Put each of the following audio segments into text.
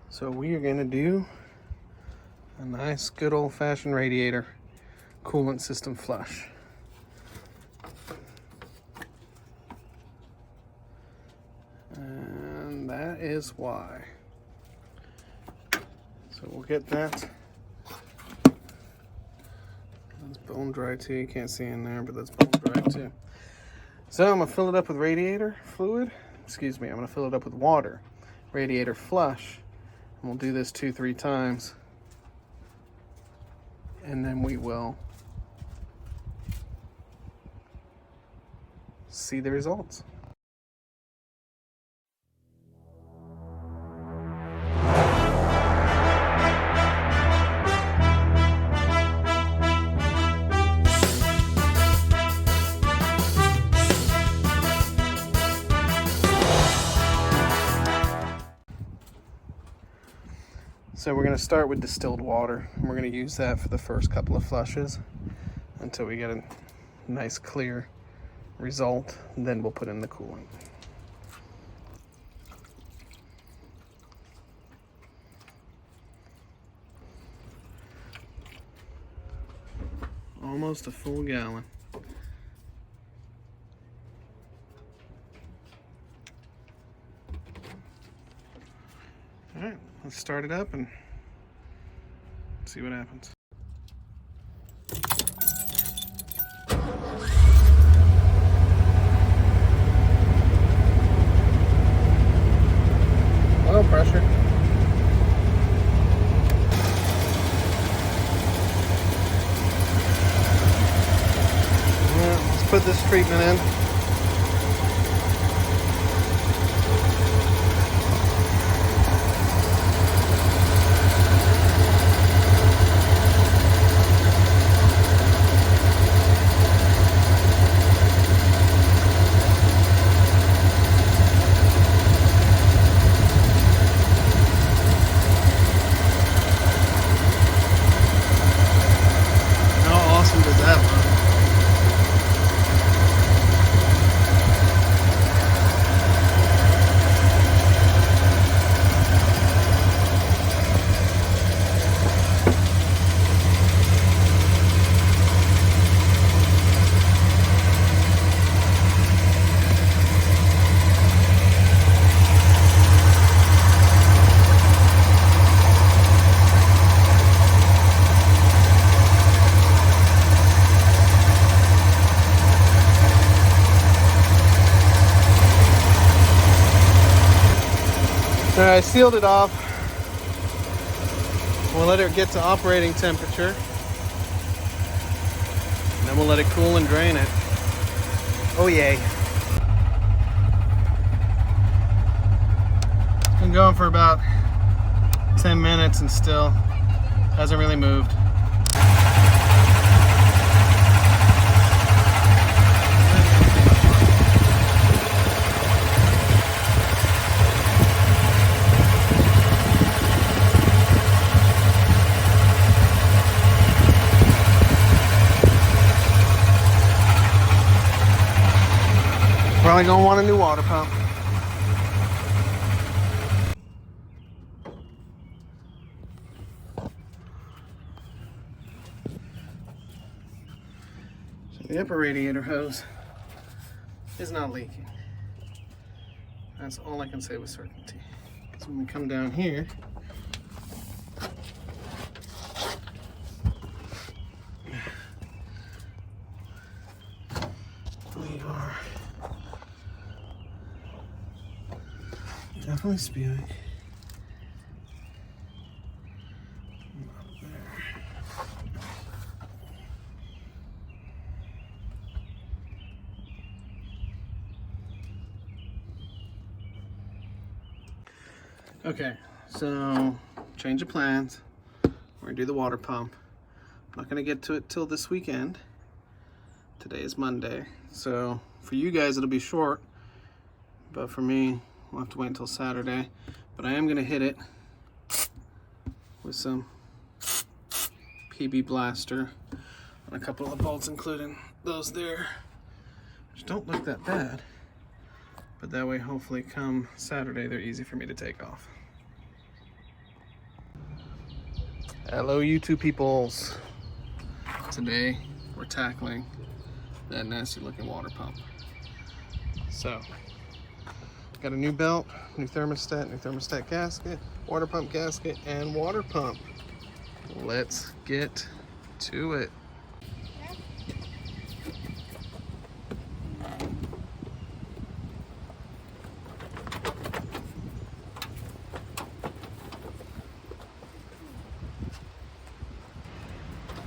So we are gonna do a nice good old-fashioned radiator coolant system flush. And that is why. So we'll get that. That's bone dry too. You can't see in there, but that's bone dry too. So I'm gonna fill it up with radiator fluid. Excuse me, I'm gonna fill it up with water. Radiator flush. And we'll do this 2-3 times. And then we will see the results. So we're going to start with distilled water, and we're going to use that for the first couple of flushes until we get a nice clear result, and then we'll put in the coolant. Almost a full gallon. All right, let's start it up and see what happens. Oil pressure. Yeah, let's put this treatment in. All right, I sealed it off. We'll let it get to operating temperature. And then we'll let it cool and drain it. Oh yay. It's been going for about 10 minutes and still hasn't really moved. Probably gonna want a new water pump. So the upper radiator hose is not leaking. That's all I can say with certainty. Because when we come down here, we are definitely spewing. Okay, so change of plans. We're gonna do the water pump. I'm not gonna get to it till this weekend. Today is Monday, so for you guys it'll be short, but for me, we'll have to wait until Saturday. But I am gonna hit it with some PB Blaster on a couple of the bolts, including those there, which don't look that bad. But that way, hopefully come Saturday, they're easy for me to take off. Hello YouTube peoples. Today we're tackling that nasty looking water pump. So, got a new belt, new thermostat gasket, water pump gasket, and water pump. Let's get to it.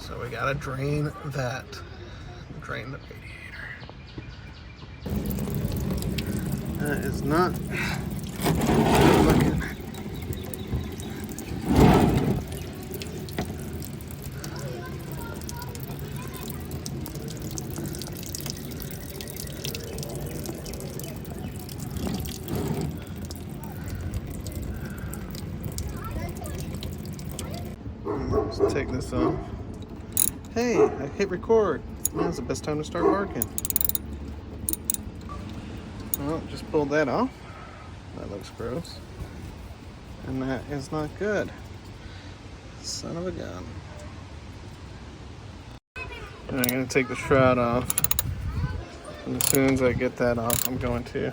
So we gotta drain that. Drain the radiator. That is not looking. Let's take this off. Hey, I hit record. Now's the best time to start working. Well, just pulled that off. That looks gross. And that is not good. Son of a gun. And I'm going to take the shroud off. And as soon as I get that off, I'm going to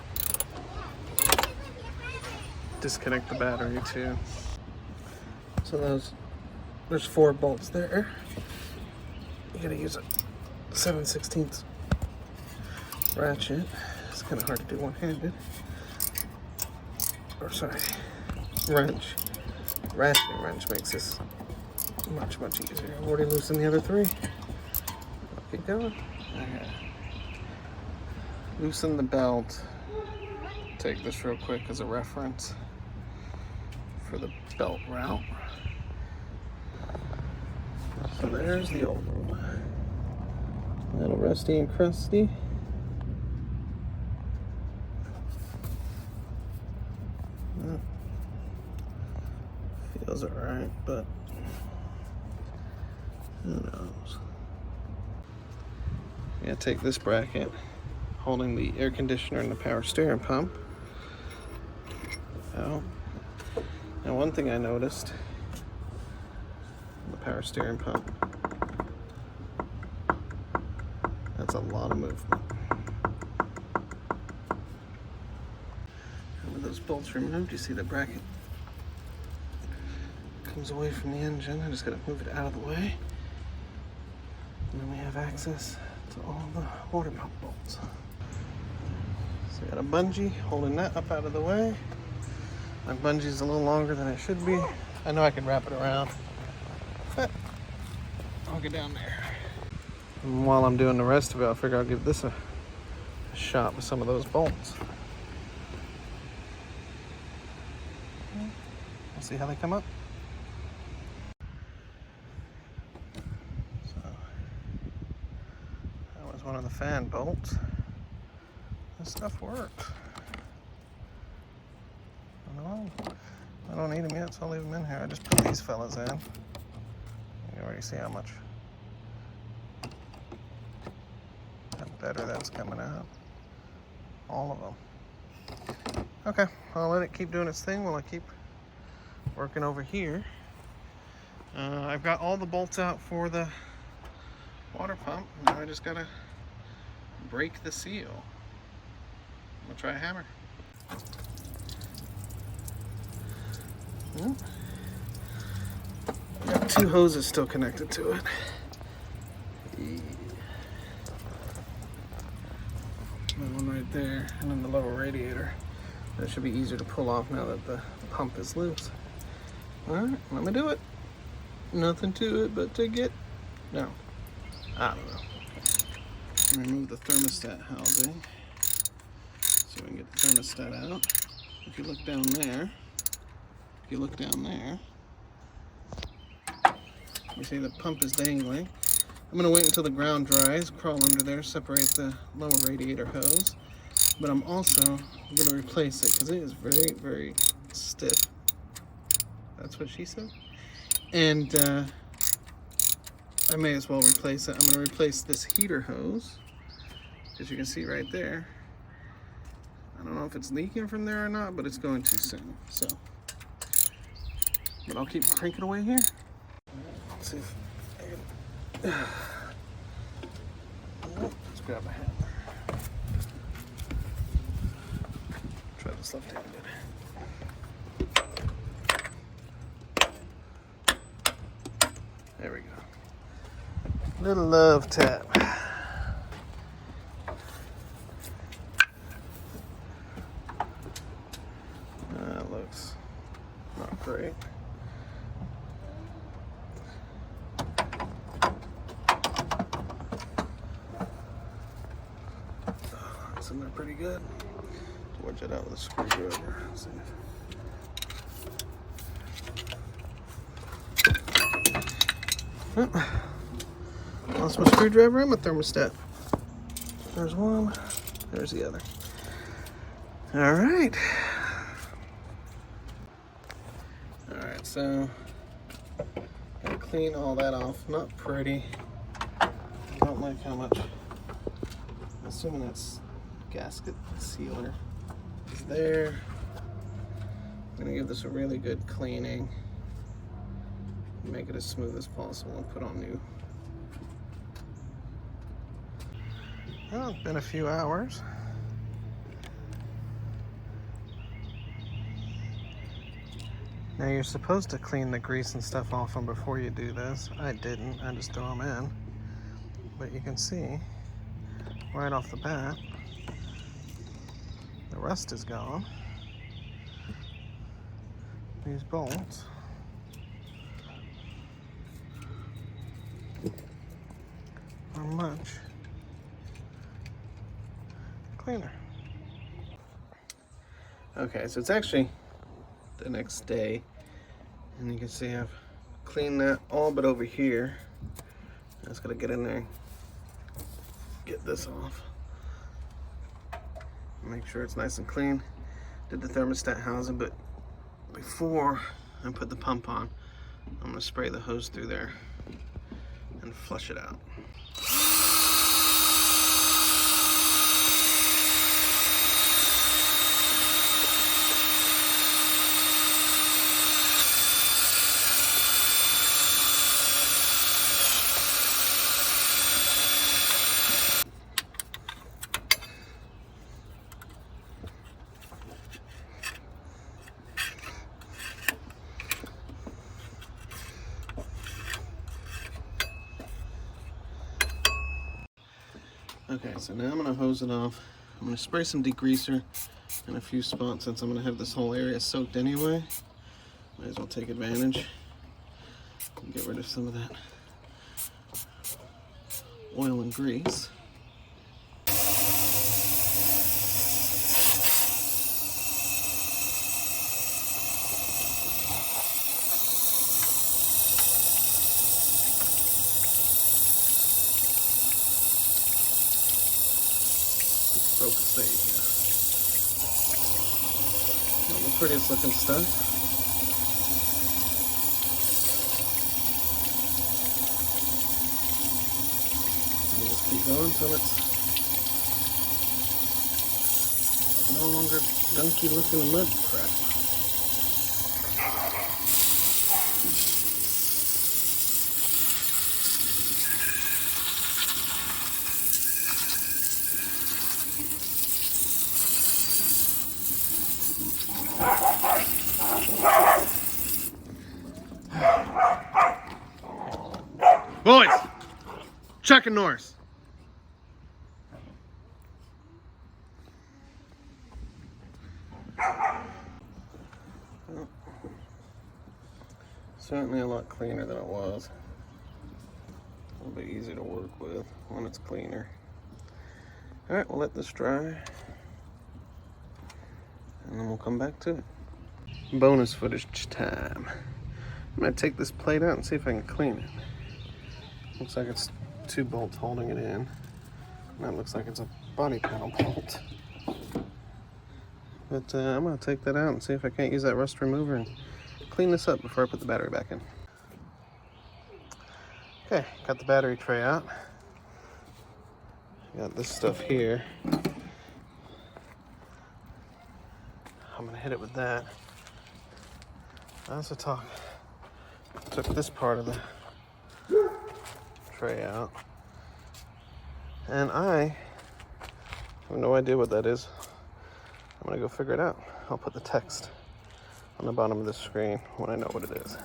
disconnect the battery too. So there's 4 bolts there. You gotta use a 7/16 ratchet. It's kind of hard to do one-handed. Or sorry, wrench. Ratchet wrench makes this much easier. I've already loosened the other 3. I'll keep going. Okay. Loosen the belt. Take this real quick as a reference for the belt route. So there's the old one. A little rusty and crusty. Feels alright, but who knows? I'm gonna take this bracket holding the air conditioner and the power steering pump out. Now, one thing I noticed, the power steering pump, that's a lot of movement. And with those bolts removed, you see the bracket comes away from the engine. I just gotta move it out of the way. And then we have access to all the water pump bolts. So I got a bungee holding that up out of the way. My bungee's a little longer than it should be. I know I can wrap it around, but I'll get down there. And while I'm doing the rest of it, I figure I'll give this a shot with some of those bolts. We'll see how they come up. So that was one of the fan bolts. This stuff works. I don't need them yet, so I'll leave them in here. I just put these fellas in. You already see how much better that's coming out. All of them. Okay, I'll let it keep doing its thing while I keep working over here. I've got all the bolts out for the water pump. Now I just gotta break the seal. I'm gonna try a hammer. Got 2 hoses still connected to it. One right there, and then the lower radiator. That should be easier to pull off now that the pump is loose. Alright, let me do it. Nothing to it but to get... No. I don't know. Remove the thermostat housing so we can get the thermostat out. If you look down there, you see the pump is dangling. I'm gonna wait until the ground dries, crawl under there, separate the lower radiator hose. But I'm also gonna replace it because it is very stiff. That's what she said. And I may as well replace it. I'm gonna replace this heater hose, as you can see right there. I don't know if it's leaking from there or not, but it's going to soon. So, but I'll keep cranking away here. Let's see if I can... Let's grab a hammer. Try this left-handed. There we go. Little love tap. That looks not great. That's in there pretty good. Wedge it out with a screwdriver. Let's see. Oh, lost my screwdriver and my thermostat. There's one, there's the other. All right. All right, so gotta clean all that off. Not pretty. I don't like how much. I'm assuming that's gasket sealer is there. I'm gonna give this a really good cleaning. Make it as smooth as possible and put on new. Well, it's been a few hours. Now you're supposed to clean the grease and stuff off them before you do this. I didn't, I just throw them in. But you can see right off the bat, the rust is gone. These bolts are much cleaner. Okay, so it's actually the next day, and you can see I've cleaned that all but over here. I just gotta get in there, get this off, make sure it's nice and clean. Did the thermostat housing, but before I put the pump on, I'm gonna spray the hose through there and flush it out. Okay, so now I'm gonna hose it off. I'm gonna spray some degreaser in a few spots since I'm gonna have this whole area soaked anyway. Might as well take advantage and get rid of some of that oil and grease. Focus, there you go. Not the prettiest looking stuff. And just keep going until it's no longer gunky looking mud crap. Boys, Chuck and Norris. Well, certainly a lot cleaner than it was. A little bit easier to work with when it's cleaner. All right, we'll let this dry, and then we'll come back to it. Bonus footage time. I'm gonna take this plate out and see if I can clean it. Looks like it's 2 bolts holding it in. And that looks like it's a body panel bolt. But I'm gonna take that out and see if I can't use that rust remover and clean this up before I put the battery back in. Okay, got the battery tray out. Got this stuff here. I'm gonna hit it with that. I also took this part of the tray out. And I have no idea what that is. I'm gonna go figure it out. I'll put the text on the bottom of the screen when I know what it is.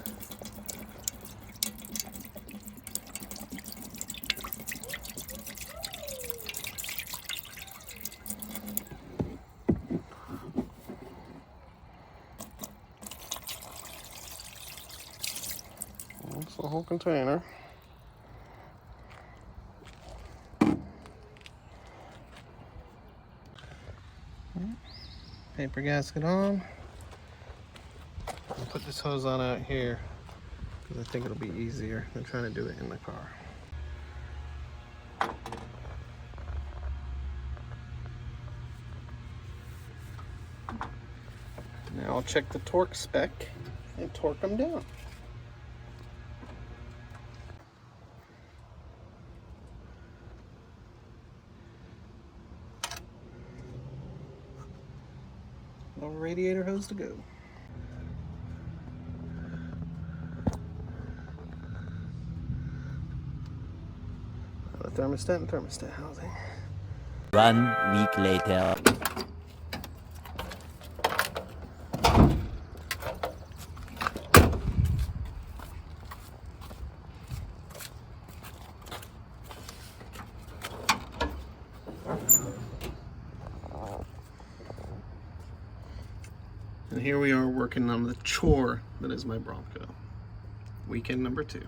That's the whole container. Paper gasket on. I'll put this hose on out here because I think it'll be easier than trying to do it in the car. Now I'll check the torque spec and torque them down. No radiator hose to go. The thermostat and thermostat housing. 1 week later. And here we are working on the chore that is my Bronco. Weekend number 2.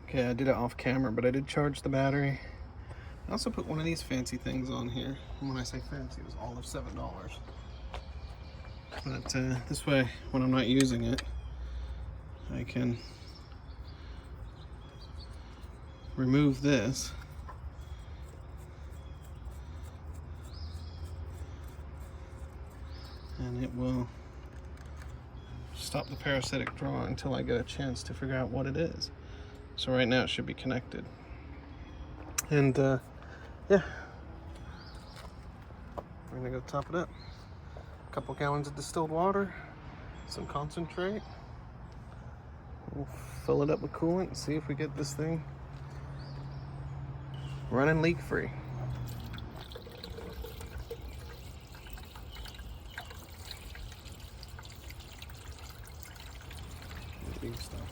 Okay, I did it off camera, but I did charge the battery. I also put one of these fancy things on here. And when I say fancy, it was all of $7. But this way, when I'm not using it, I can remove this. And it will stop the parasitic draw until I get a chance to figure out what it is. So right now it should be connected. And yeah, we're gonna go top it up. A couple gallons of distilled water, some concentrate. We'll fill it up with coolant and see if we get this thing running leak free. Big stuff.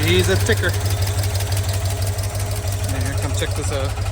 She's a ticker. Here, come check this out.